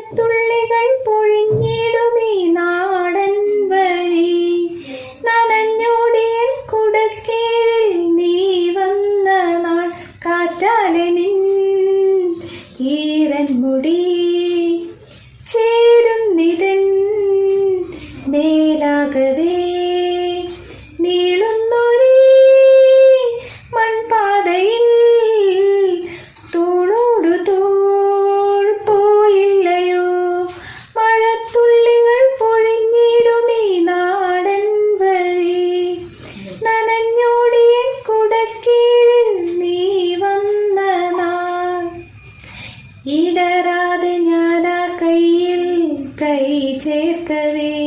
മഴത്തുള്ളികൾ പൊഴിഞ്ഞിടുമീ നാടൻ വഴി. നനഞ്ഞോടിയൻ കുടക്കീഴിൽ നീ വന്ന നാൾ. കാറ്റാലെ നിൻ ഈറൻ മുടി ചേരുന്നിതൻ മേലാകവേ. നീളുന്നൊരീ മൺപാതയിൽ തോളോടു തോൾ പോയില്ലയോ. മഴത്തുള്ളികൾ പൊഴിഞ്ഞിടുമീ നാടൻ വഴി. നനഞ്ഞോടിയൻ കുടക്കീഴിൽ നീ വന്ന നാൾ. ഇടറാതെ ഞാനാ കയ്യിൽ കൈ ചേർക്കവേ